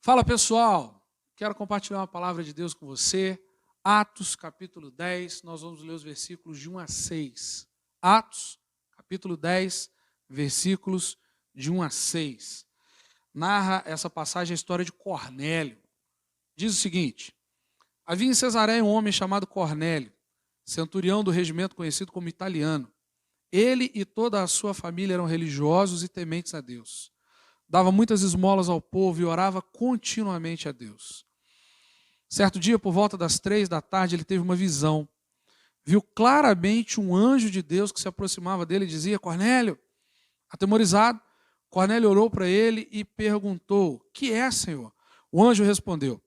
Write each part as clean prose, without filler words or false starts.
Fala pessoal, quero compartilhar uma palavra de Deus com você. Atos capítulo 10, nós vamos ler os versículos de 1 a 6. Atos capítulo 10, versículos de 1 a 6. Narra essa passagem a história de Cornélio. Diz o seguinte: havia em Cesareia um homem chamado Cornélio, centurião do regimento conhecido como italiano. Ele e toda a sua família eram religiosos e tementes a Deus. Dava muitas esmolas ao povo e orava continuamente a Deus. Certo dia, por volta das 3 da tarde, ele teve uma visão. Viu claramente um anjo de Deus que se aproximava dele e dizia: Cornélio. Atemorizado, Cornélio orou para ele e perguntou: que é, Senhor? O anjo respondeu: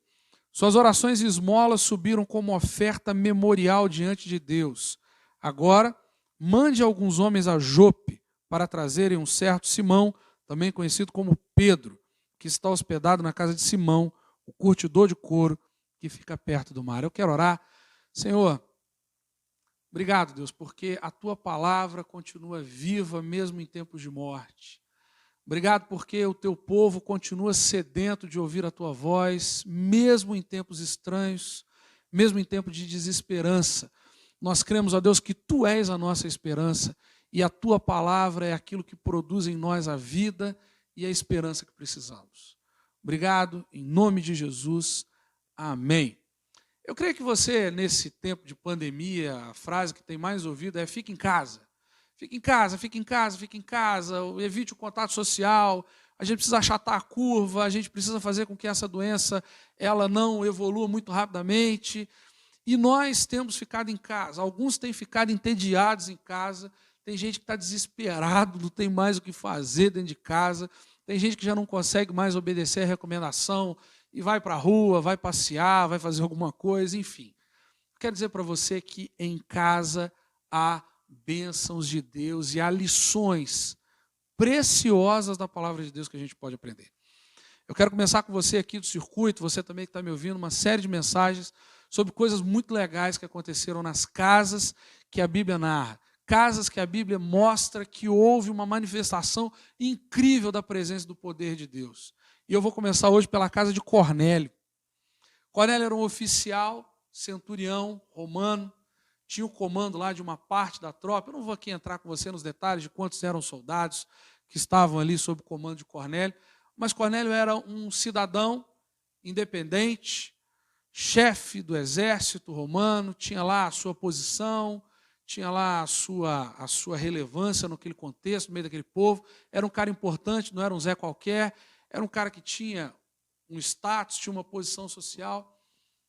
suas orações e esmolas subiram como oferta memorial diante de Deus. Agora, mande alguns homens a Jope para trazerem um certo Simão, também conhecido como Pedro, que está hospedado na casa de Simão, o curtidor de couro, que fica perto do mar. Eu quero orar. Senhor, obrigado, Deus, porque a Tua palavra continua viva mesmo em tempos de morte. Obrigado porque o Teu povo continua sedento de ouvir a Tua voz, mesmo em tempos estranhos, mesmo em tempos de desesperança. Nós cremos, ó Deus, que Tu és a nossa esperança e a Tua palavra é aquilo que produz em nós a vida e a esperança que precisamos. Obrigado, em nome de Jesus. Amém. Eu creio que você, nesse tempo de pandemia, a frase que tem mais ouvido é: fique em casa. Fique em casa, fique em casa, fique em casa, evite o contato social, a gente precisa achatar a curva, a gente precisa fazer com que essa doença ela não evolua muito rapidamente. E nós temos ficado em casa, alguns têm ficado entediados em casa, tem gente que está desesperado, não tem mais o que fazer dentro de casa, tem gente que já não consegue mais obedecer a recomendação e vai para a rua, vai passear, vai fazer alguma coisa, enfim. Quero dizer para você que em casa há bênçãos de Deus e há lições preciosas da palavra de Deus que a gente pode aprender. Eu quero começar com você aqui do circuito, você também que está me ouvindo, uma série de mensagens sobre coisas muito legais que aconteceram nas casas que a Bíblia narra. Casas que a Bíblia mostra que houve uma manifestação incrível da presença e do poder de Deus. E eu vou começar hoje pela casa de Cornélio. Cornélio era um oficial, centurião romano, tinha o comando lá de uma parte da tropa. Eu não vou aqui entrar com você nos detalhes de quantos eram soldados que estavam ali sob o comando de Cornélio, mas Cornélio era um cidadão independente, chefe do exército romano, tinha lá a sua posição, tinha lá a sua relevância naquele contexto, no meio daquele povo. Era um cara importante, não era um Zé qualquer, era um cara que tinha um status, tinha uma posição social.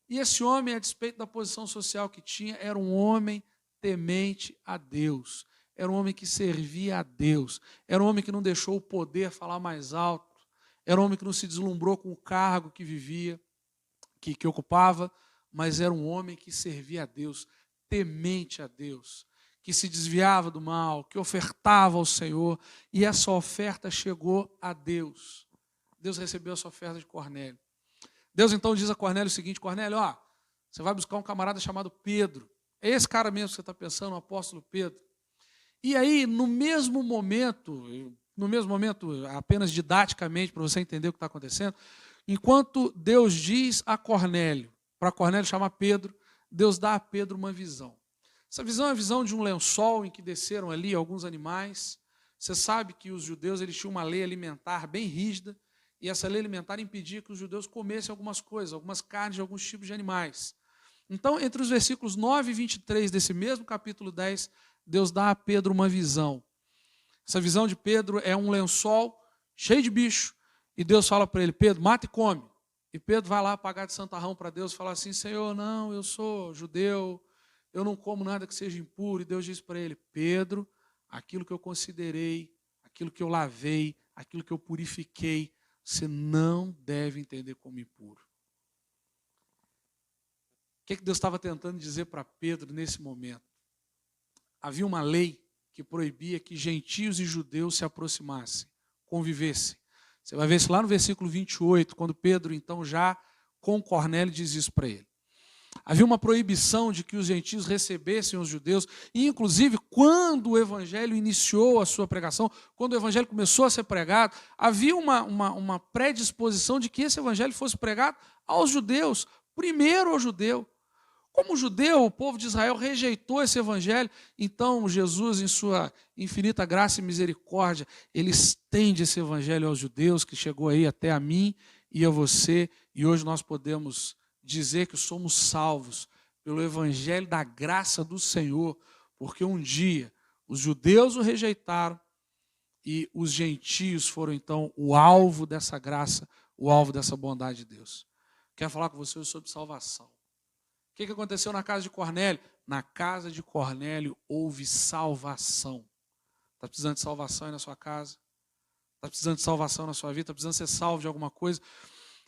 E esse homem, a despeito da posição social que tinha, era um homem temente a Deus. Era um homem que servia a Deus. Era um homem que não deixou o poder falar mais alto. Era um homem que não se deslumbrou com o cargo que vivia, que ocupava, mas era um homem que servia a Deus, temente a Deus, que se desviava do mal, que ofertava ao Senhor, e essa oferta chegou a Deus. Deus recebeu essa oferta de Cornélio. Deus então diz a Cornélio o seguinte: Cornélio, você vai buscar um camarada chamado Pedro. É esse cara mesmo que você está pensando, o apóstolo Pedro. E aí, no mesmo momento, apenas didaticamente, para você entender o que está acontecendo, enquanto Deus diz a Cornélio, para Cornélio chamar Pedro, Deus dá a Pedro uma visão. Essa visão é a visão de um lençol em que desceram ali alguns animais. Você sabe que os judeus eles tinham uma lei alimentar bem rígida, e essa lei alimentar impedia que os judeus comessem algumas coisas, algumas carnes de alguns tipos de animais. Então, entre os versículos 9 e 23 desse mesmo capítulo 10, Deus dá a Pedro uma visão. Essa visão de Pedro é um lençol cheio de bicho, e Deus fala para ele: Pedro, mata e come. E Pedro vai lá pagar de santarrão para Deus e fala assim: Senhor, não, eu sou judeu, eu não como nada que seja impuro. E Deus diz para ele: Pedro, aquilo que eu considerei, aquilo que eu lavei, aquilo que eu purifiquei, você não deve entender como impuro. O que Deus estava tentando dizer para Pedro nesse momento? Havia uma lei que proibia que gentios e judeus se aproximassem, convivessem. Você vai ver isso lá no versículo 28, quando Pedro, então, já com Cornélio, diz isso para ele. Havia uma proibição de que os gentios recebessem os judeus. E, inclusive, quando o evangelho iniciou a sua pregação, quando o evangelho começou a ser pregado, havia uma predisposição de que esse evangelho fosse pregado aos judeus, primeiro ao judeu. Como judeu, o povo de Israel rejeitou esse evangelho, então Jesus, em sua infinita graça e misericórdia, ele estende esse evangelho aos judeus, que chegou aí até a mim e a você, e hoje nós podemos dizer que somos salvos pelo evangelho da graça do Senhor, porque um dia os judeus o rejeitaram e os gentios foram então o alvo dessa graça, o alvo dessa bondade de Deus. Quero falar com você sobre salvação. O que aconteceu na casa de Cornélio? Na casa de Cornélio houve salvação. Está precisando de salvação aí na sua casa? Está precisando de salvação na sua vida? Está precisando ser salvo de alguma coisa?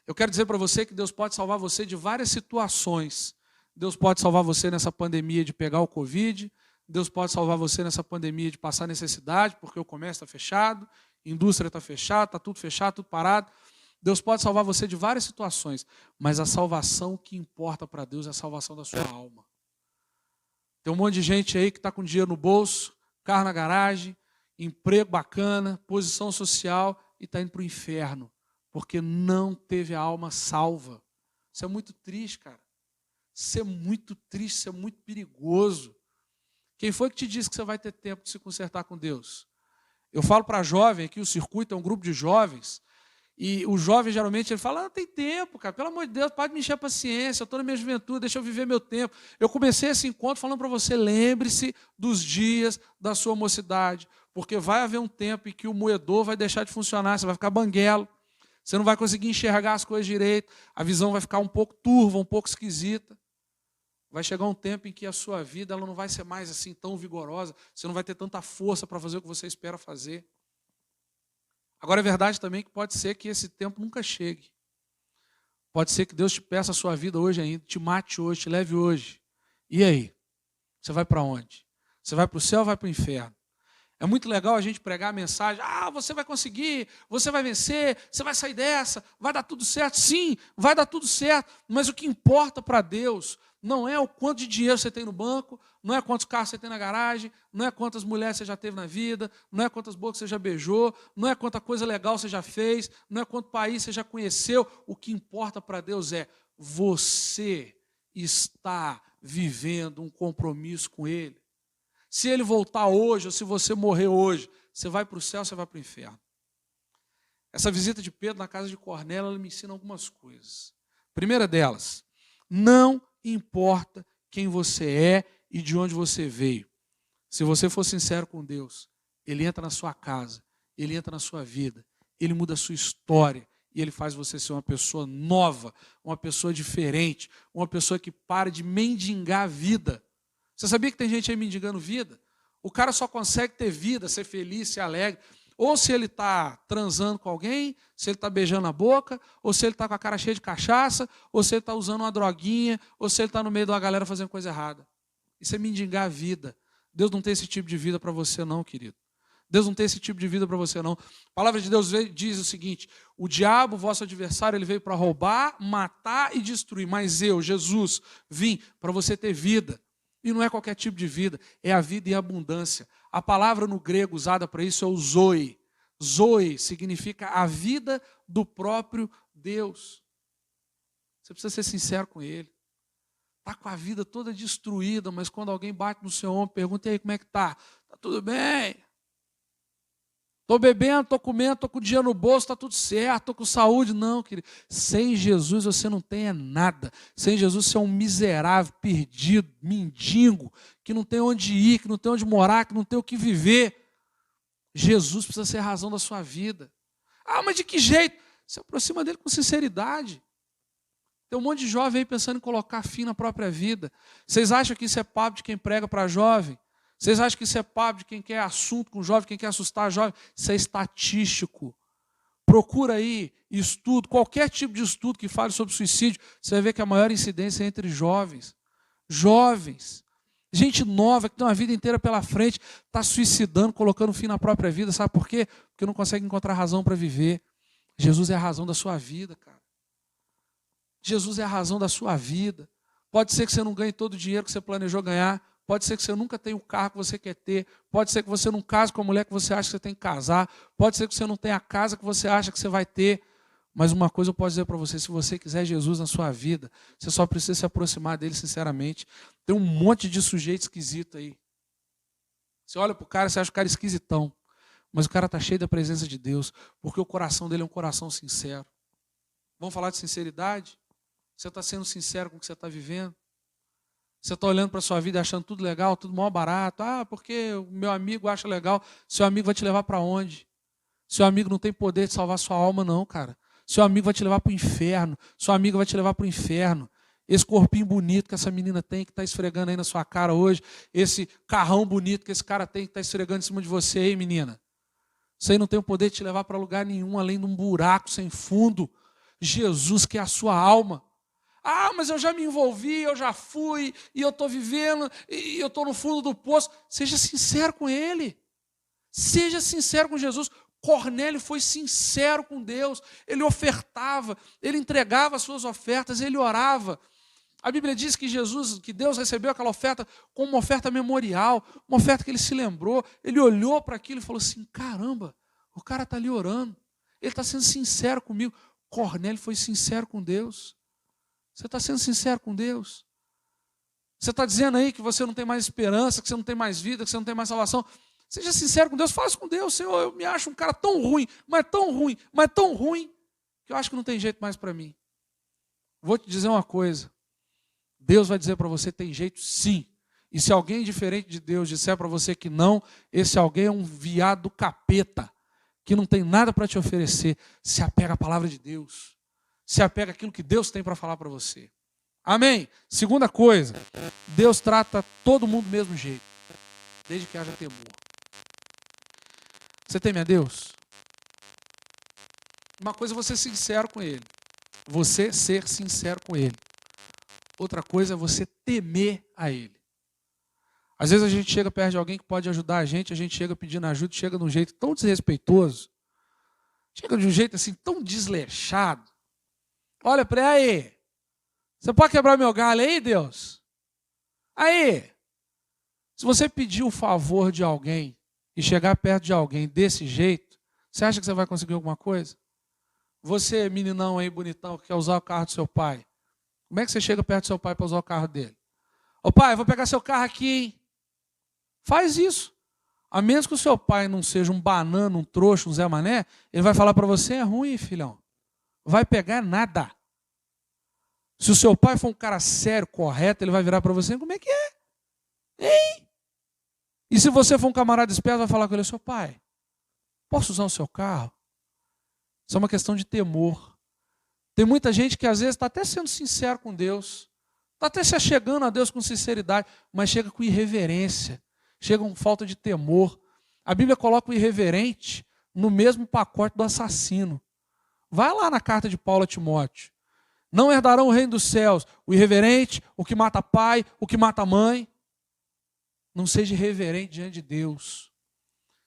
Eu quero dizer para você que Deus pode salvar você de várias situações. Deus pode salvar você nessa pandemia de pegar o Covid. Deus pode salvar você nessa pandemia de passar necessidade, porque o comércio está fechado, a indústria está fechada, está tudo fechado, tudo parado. Deus pode salvar você de várias situações, mas a salvação que importa para Deus é a salvação da sua alma. Tem um monte de gente aí que está com dinheiro no bolso, carro na garagem, emprego bacana, posição social e está indo para o inferno, porque não teve a alma salva. Isso é muito triste, cara. Isso é muito triste, isso é muito perigoso. Quem foi que te disse que você vai ter tempo de se consertar com Deus? Eu falo para jovem aqui, o circuito é um grupo de jovens, e o jovem, geralmente, ele fala, não tem tempo, cara, pelo amor de Deus, pode me encher a paciência, eu estou na minha juventude, deixa eu viver meu tempo. Eu comecei esse encontro falando para você, lembre-se dos dias da sua mocidade, porque vai haver um tempo em que o moedor vai deixar de funcionar, você vai ficar banguelo, você não vai conseguir enxergar as coisas direito, a visão vai ficar um pouco turva, um pouco esquisita. Vai chegar um tempo em que a sua vida ela não vai ser mais assim tão vigorosa, você não vai ter tanta força para fazer o que você espera fazer. Agora é verdade também que pode ser que esse tempo nunca chegue. Pode ser que Deus te peça a sua vida hoje ainda, te mate hoje, te leve hoje. E aí? Você vai para onde? Você vai para o céu ou vai para o inferno? É muito legal a gente pregar a mensagem, você vai conseguir, você vai vencer, você vai sair dessa, vai dar tudo certo. Sim, vai dar tudo certo, mas o que importa para Deus não é o quanto de dinheiro você tem no banco, não é quantos carros você tem na garagem, não é quantas mulheres você já teve na vida, não é quantas bocas você já beijou, não é quanta coisa legal você já fez, não é quanto país você já conheceu. O que importa para Deus é você está vivendo um compromisso com Ele. Se Ele voltar hoje ou se você morrer hoje, você vai para o céu ou você vai para o inferno. Essa visita de Pedro na casa de Cornélio, ela me ensina algumas coisas. Primeira delas, não importa quem você é e de onde você veio. Se você for sincero com Deus, Ele entra na sua casa, Ele entra na sua vida, Ele muda a sua história e Ele faz você ser uma pessoa nova, uma pessoa diferente, uma pessoa que para de mendigar a vida. Você sabia que tem gente aí mendigando vida? O cara só consegue ter vida, ser feliz, ser alegre, ou se ele está transando com alguém, se ele está beijando a boca, ou se ele está com a cara cheia de cachaça, ou se ele está usando uma droguinha, ou se ele está no meio de uma galera fazendo coisa errada. Isso é mendigar a vida. Deus não tem esse tipo de vida para você não, querido. Deus não tem esse tipo de vida para você não. A palavra de Deus diz o seguinte, o diabo, vosso adversário, ele veio para roubar, matar e destruir, mas eu, Jesus, vim para você ter vida. E não é qualquer tipo de vida, é a vida em abundância. A palavra no grego usada para isso é o zoe. Zoe significa a vida do próprio Deus. Você precisa ser sincero com Ele. Está com a vida toda destruída, mas quando alguém bate no seu ombro, pergunta, e aí, como é que está? Está tudo bem. Estou bebendo, estou comendo, estou com dinheiro no bolso, está tudo certo, estou com saúde. Não, querido. Sem Jesus você não tem nada. Sem Jesus você é um miserável, perdido, mendigo, que não tem onde ir, que não tem onde morar, que não tem o que viver. Jesus precisa ser a razão da sua vida. Mas de que jeito? Se aproxima dele com sinceridade. Tem um monte de jovem aí pensando em colocar fim na própria vida. Vocês acham que isso é papo de quem prega para jovem? Vocês acham que isso é papo de quem quer assunto com jovem, quem quer assustar jovem? Isso é estatístico. Procura aí estudo, qualquer tipo de estudo que fale sobre suicídio, você vai ver que a maior incidência é entre jovens. Jovens. Gente nova, que tem uma vida inteira pela frente, está suicidando, colocando fim na própria vida. Sabe por quê? Porque não consegue encontrar razão para viver. Jesus é a razão da sua vida, cara. Jesus é a razão da sua vida. Pode ser que você não ganhe todo o dinheiro que você planejou ganhar. Pode ser que você nunca tenha o carro que você quer ter. Pode ser que você não case com a mulher que você acha que você tem que casar. Pode ser que você não tenha a casa que você acha que você vai ter. Mas uma coisa eu posso dizer para você, se você quiser Jesus na sua vida, você só precisa se aproximar dele sinceramente. Tem um monte de sujeito esquisito aí. Você olha para o cara, você acha o cara esquisitão. Mas o cara está cheio da presença de Deus, porque o coração dele é um coração sincero. Vamos falar de sinceridade? Você está sendo sincero com o que você está vivendo? Você está olhando para a sua vida achando tudo legal, tudo mó barato. Ah, porque o meu amigo acha legal. Seu amigo vai te levar para onde? Seu amigo não tem poder de salvar sua alma, não, cara. Seu amigo vai te levar para o inferno. Sua amiga vai te levar para o inferno. Esse corpinho bonito que essa menina tem, que está esfregando aí na sua cara hoje. Esse carrão bonito que esse cara tem, que está esfregando em cima de você aí, menina. Isso aí não tem o poder de te levar para lugar nenhum, além de um buraco sem fundo. Jesus, que é a sua alma. Ah, mas eu já me envolvi, eu já fui, e eu estou vivendo, e eu estou no fundo do poço. Seja sincero com ele. Seja sincero com Jesus. Cornélio foi sincero com Deus. Ele ofertava, ele entregava as suas ofertas, ele orava. A Bíblia diz que Deus recebeu aquela oferta como uma oferta memorial, uma oferta que ele se lembrou. Ele olhou para aquilo e falou assim, caramba, o cara está ali orando. Ele está sendo sincero comigo. Cornélio foi sincero com Deus. Você está sendo sincero com Deus? Você está dizendo aí que você não tem mais esperança, que você não tem mais vida, que você não tem mais salvação. Seja sincero com Deus, faça com Deus. Senhor, eu me acho um cara tão ruim, mas tão ruim, mas tão ruim, que eu acho que não tem jeito mais para mim. Vou te dizer uma coisa. Deus vai dizer para você, tem jeito sim. E se alguém diferente de Deus disser para você que não, esse alguém é um viado do capeta, que não tem nada para te oferecer. Se apega à palavra de Deus. Se apega àquilo que Deus tem para falar para você. Amém? Segunda coisa, Deus trata todo mundo do mesmo jeito, desde que haja temor. Você teme a Deus? Uma coisa é você ser sincero com Ele. Você ser sincero com Ele. Outra coisa é você temer a Ele. Às vezes a gente chega perto de alguém que pode ajudar a gente chega pedindo ajuda, chega de um jeito tão desrespeitoso, chega de um jeito assim tão desleixado. Olha para aí, você pode quebrar meu galho aí, Deus? Aí, se você pedir o favor de alguém e chegar perto de alguém desse jeito, você acha que você vai conseguir alguma coisa? Você, meninão aí, bonitão, que quer usar o carro do seu pai, como é que você chega perto do seu pai para usar o carro dele? Ô pai, vou pegar seu carro aqui, hein? Faz isso. A menos que o seu pai não seja um banana, um trouxa, um Zé Mané, ele vai falar para você, é ruim, filhão. Vai pegar nada. Se o seu pai for um cara sério, correto, ele vai virar para você, como é que é? Hein? E se você for um camarada esperto, vai falar com ele, seu pai, posso usar o seu carro? Isso é uma questão de temor. Tem muita gente que às vezes está até sendo sincero com Deus, está até se achegando a Deus com sinceridade, mas chega com irreverência, chega com falta de temor. A Bíblia coloca o irreverente no mesmo pacote do assassino. Vai lá na carta de Paulo a Timóteo. Não herdarão o reino dos céus o irreverente, o que mata pai, o que mata mãe. Não seja irreverente diante de Deus.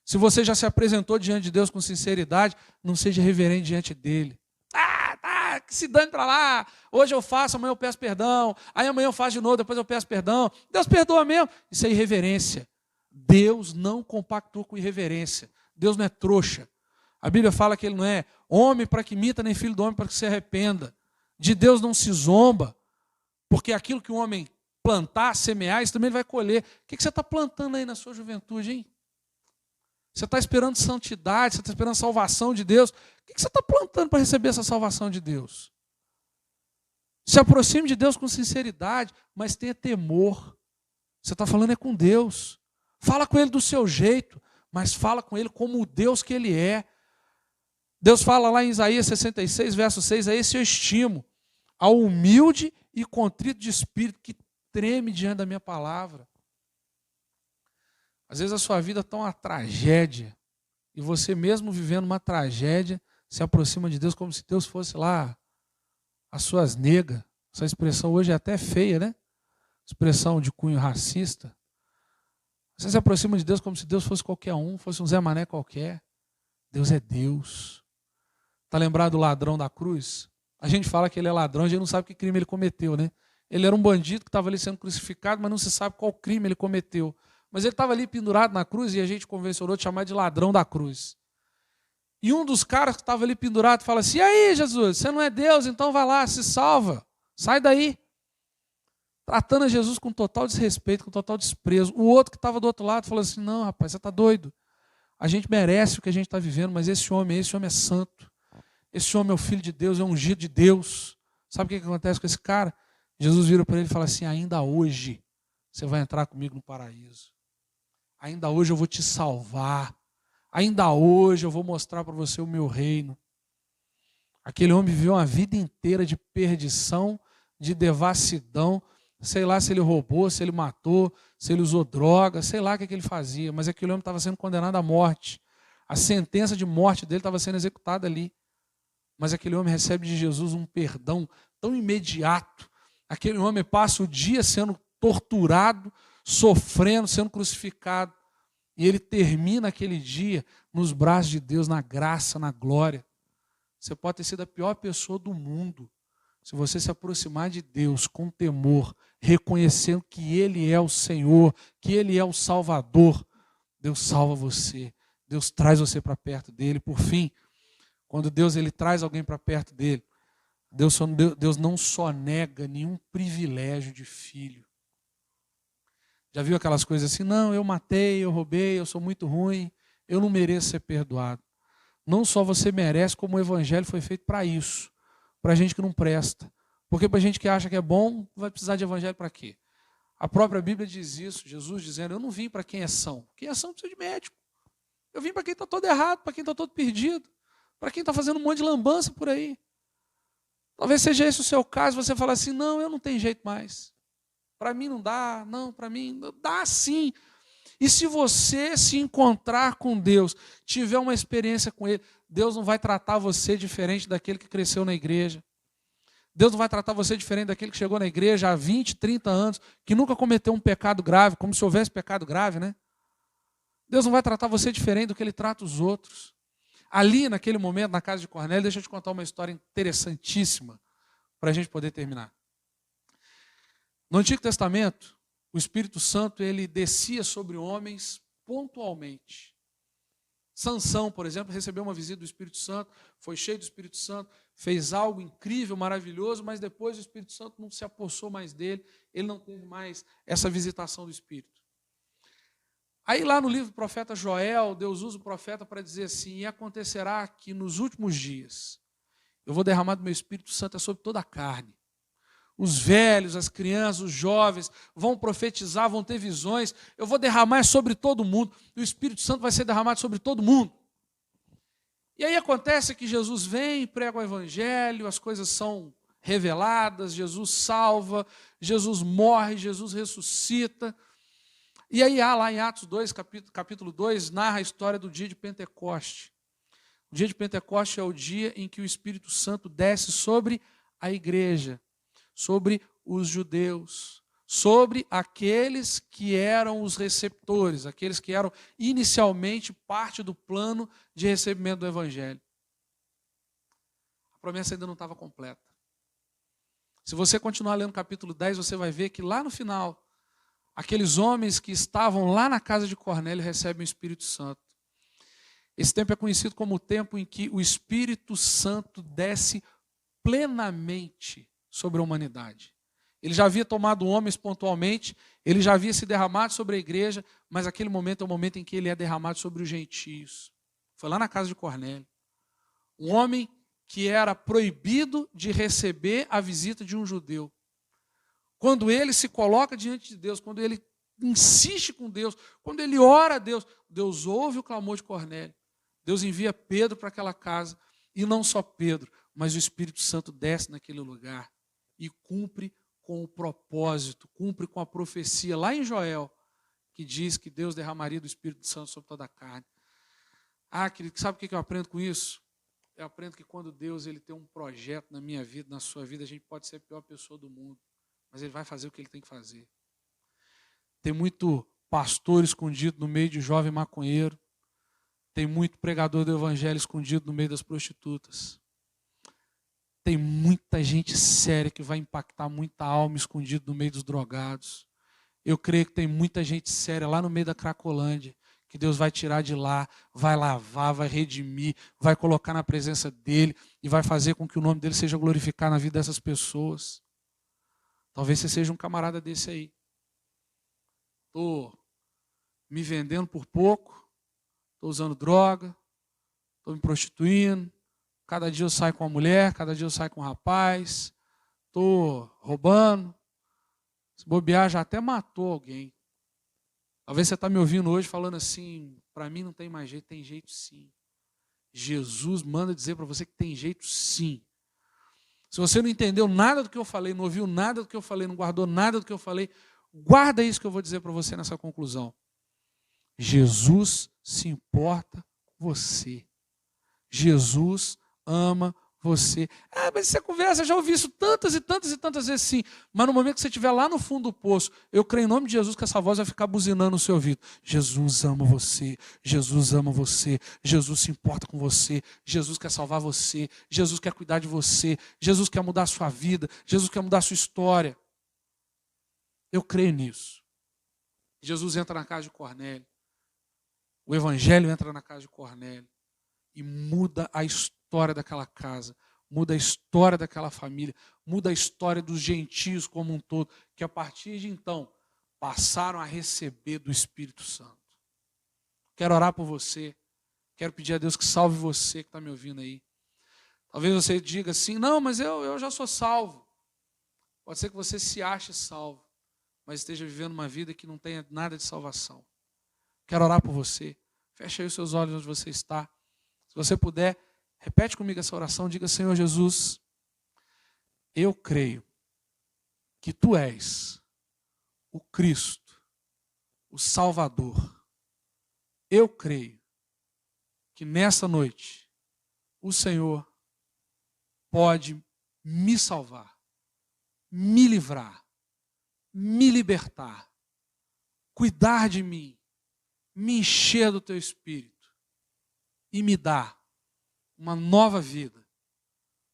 Se você já se apresentou diante de Deus com sinceridade, não seja irreverente diante dele. Tá, que se dane para lá. Hoje eu faço, amanhã eu peço perdão. Aí amanhã eu faço de novo, depois eu peço perdão. Deus perdoa mesmo. Isso é irreverência. Deus não compactua com irreverência. Deus não é trouxa. A Bíblia fala que ele não é homem para que imita, nem filho do homem para que se arrependa. De Deus não se zomba, porque aquilo que o homem plantar, semear, isso também ele vai colher. O que você está plantando aí na sua juventude, hein? Você está esperando santidade, você está esperando salvação de Deus. O que você está plantando para receber essa salvação de Deus? Se aproxime de Deus com sinceridade, mas tenha temor. Você está falando é com Deus. Fala com Ele do seu jeito, mas fala com Ele como o Deus que Ele é. Deus fala lá em Isaías 66, verso 6, a esse eu estimo, ao humilde e contrito de espírito que treme diante da minha palavra. Às vezes a sua vida está uma tragédia, e você mesmo vivendo uma tragédia, se aproxima de Deus como se Deus fosse lá as suas negas. Essa expressão hoje é até feia, né? Expressão de cunho racista. Você se aproxima de Deus como se Deus fosse qualquer um, fosse um Zé Mané qualquer. Deus é Deus. Está lembrado do ladrão da cruz? A gente fala que ele é ladrão, a gente não sabe que crime ele cometeu, né? Ele era um bandido que estava ali sendo crucificado, mas não se sabe qual crime ele cometeu. Mas ele estava ali pendurado na cruz e a gente convencionou de chamar de ladrão da cruz. E um dos caras que estava ali pendurado fala assim: e aí, Jesus, você não é Deus, então vai lá, se salva, sai daí. Tratando a Jesus com total desrespeito, com total desprezo. O outro que estava do outro lado falou assim: não, rapaz, você está doido. A gente merece o que a gente está vivendo, mas esse homem é santo. Esse homem é o Filho de Deus, é um ungido de Deus. Sabe o que acontece com esse cara? Jesus vira para ele e fala assim: ainda hoje você vai entrar comigo no paraíso. Ainda hoje eu vou te salvar. Ainda hoje eu vou mostrar para você o meu reino. Aquele homem viveu uma vida inteira de perdição, de devassidão. Sei lá se ele roubou, se ele matou, se ele usou droga, sei lá o que ele fazia. Mas aquele homem estava sendo condenado à morte. A sentença de morte dele estava sendo executada ali. Mas aquele homem recebe de Jesus um perdão tão imediato. Aquele homem passa o dia sendo torturado, sofrendo, sendo crucificado. E ele termina aquele dia nos braços de Deus, na graça, na glória. Você pode ter sido a pior pessoa do mundo. Se você se aproximar de Deus com temor, reconhecendo que Ele é o Senhor, que Ele é o Salvador, Deus salva você. Deus traz você para perto dEle. Por fim, quando Deus ele traz alguém para perto dEle, Deus não só nega nenhum privilégio de filho. Já viu aquelas coisas assim? Não, eu matei, eu roubei, eu sou muito ruim, eu não mereço ser perdoado. Não só você merece, como o evangelho foi feito para isso. Para gente que não presta. Porque para gente que acha que é bom, vai precisar de evangelho para quê? A própria Bíblia diz isso, Jesus dizendo: eu não vim para quem é são. Quem é são precisa de médico. Eu vim para quem está todo errado, para quem está todo perdido, para quem está fazendo um monte de lambança por aí. Talvez seja esse o seu caso, você fala assim: não, eu não tenho jeito mais. Para mim não dá, não, para mim não dá sim. E se você se encontrar com Deus, tiver uma experiência com Ele, Deus não vai tratar você diferente daquele que cresceu na igreja. Deus não vai tratar você diferente daquele que chegou na igreja há 20, 30 anos, que nunca cometeu um pecado grave, como se houvesse pecado grave, né? Deus não vai tratar você diferente do que Ele trata os outros. Ali, naquele momento, na casa de Cornélio, deixa eu te contar uma história interessantíssima para a gente poder terminar. No Antigo Testamento, o Espírito Santo ele descia sobre homens pontualmente. Sansão, por exemplo, recebeu uma visita do Espírito Santo, foi cheio do Espírito Santo, fez algo incrível, maravilhoso, mas depois o Espírito Santo não se apossou mais dele, ele não teve mais essa visitação do Espírito. Aí lá no livro do profeta Joel, Deus usa o profeta para dizer assim: e acontecerá que nos últimos dias eu vou derramar do meu Espírito Santo sobre toda a carne. Os velhos, as crianças, os jovens vão profetizar, vão ter visões. Eu vou derramar sobre todo mundo. E o Espírito Santo vai ser derramado sobre todo mundo. E aí acontece que Jesus vem, prega o Evangelho, as coisas são reveladas, Jesus salva, Jesus morre, Jesus ressuscita. E aí lá em Atos 2, capítulo 2, narra a história do dia de Pentecoste. O dia de Pentecoste é o dia em que o Espírito Santo desce sobre a igreja, sobre os judeus, sobre aqueles que eram os receptores, aqueles que eram inicialmente parte do plano de recebimento do Evangelho. A promessa ainda não estava completa. Se você continuar lendo o capítulo 10, você vai ver que lá no final, aqueles homens que estavam lá na casa de Cornélio recebem o Espírito Santo. Esse tempo é conhecido como o tempo em que o Espírito Santo desce plenamente sobre a humanidade. Ele já havia tomado homens pontualmente, ele já havia se derramado sobre a igreja, mas aquele momento é o momento em que ele é derramado sobre os gentios. Foi lá na casa de Cornélio. Um homem que era proibido de receber a visita de um judeu. Quando ele se coloca diante de Deus, quando ele insiste com Deus, quando ele ora a Deus, Deus ouve o clamor de Cornélio. Deus envia Pedro para aquela casa, e não só Pedro, mas o Espírito Santo desce naquele lugar e cumpre com o propósito, cumpre com a profecia lá em Joel, que diz que Deus derramaria do Espírito Santo sobre toda a carne. Ah, querido, sabe o que eu aprendo com isso? Eu aprendo que quando Deus ele tem um projeto na minha vida, na sua vida, a gente pode ser a pior pessoa do mundo, mas Ele vai fazer o que Ele tem que fazer. Tem muito pastor escondido no meio de jovem maconheiro, tem muito pregador do evangelho escondido no meio das prostitutas. tem muita gente séria que vai impactar muita alma escondida no meio dos drogados. Eu creio que tem muita gente séria lá no meio da Cracolândia, que Deus vai tirar de lá, vai lavar, vai redimir, vai colocar na presença dele e vai fazer com que o nome dele seja glorificado na vida dessas pessoas. Talvez você seja um camarada desse aí. Estou me vendendo por pouco, estou usando droga, estou me prostituindo, cada dia eu saio com uma mulher, cada dia eu saio com um rapaz, estou roubando, se bobear já até matou alguém. Talvez você está me ouvindo hoje falando assim, para mim não tem mais jeito, tem jeito sim. Jesus manda dizer para você que tem jeito sim. Se você não entendeu nada do que eu falei, não ouviu nada do que eu falei, não guardou nada do que eu falei, guarda isso que eu vou dizer para você nessa conclusão. Jesus se importa com você. Jesus ama você. Mas você conversa, já ouvi isso tantas e tantas e tantas vezes sim. Mas no momento que você estiver lá no fundo do poço, eu creio em nome de Jesus que essa voz vai ficar buzinando no seu ouvido. Jesus ama você, Jesus ama você, Jesus se importa com você, Jesus quer salvar você, Jesus quer cuidar de você, Jesus quer mudar a sua vida, Jesus quer mudar a sua história. Eu creio nisso. Jesus entra na casa de Cornélio. O evangelho entra na casa de Cornélio e muda a história daquela casa, muda a história daquela família, muda a história dos gentios como um todo, que a partir de então passaram a receber do Espírito Santo. Quero orar por você, quero pedir a Deus que salve você que está me ouvindo aí. Talvez você diga assim, não, mas eu já sou salvo. Pode ser que você se ache salvo, mas esteja vivendo uma vida que não tenha nada de salvação. Quero orar por você. Feche aí os seus olhos onde você está. Se você puder, repete comigo essa oração. Diga, Senhor Jesus, eu creio que Tu és o Cristo, o Salvador. Eu creio que nessa noite o Senhor pode me salvar, me livrar, me libertar, cuidar de mim, me encher do Teu Espírito e me dar uma nova vida,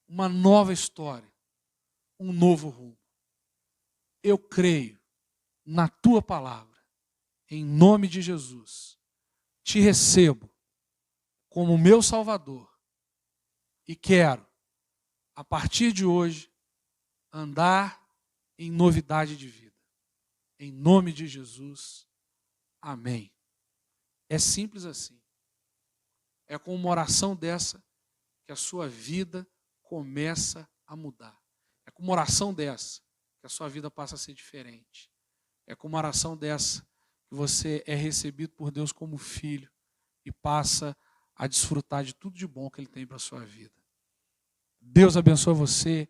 uma nova história, um novo rumo. Eu creio na Tua palavra, em nome de Jesus. Te recebo como meu Salvador e quero, a partir de hoje, andar em novidade de vida. Em nome de Jesus, amém. É simples assim. É com uma oração dessa que a sua vida começa a mudar. É com uma oração dessa que a sua vida passa a ser diferente. É com uma oração dessa que você é recebido por Deus como filho e passa a desfrutar de tudo de bom que Ele tem para a sua vida. Deus abençoe você,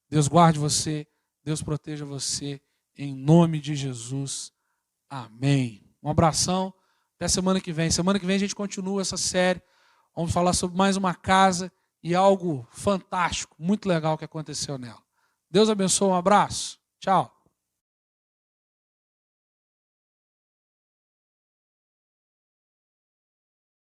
Deus guarde você, Deus proteja você, em nome de Jesus. Amém. Um abração, até semana que vem. Semana que vem a gente continua essa série. Vamos falar sobre mais uma casa e algo fantástico, muito legal que aconteceu nela. Deus abençoe, um abraço. Tchau.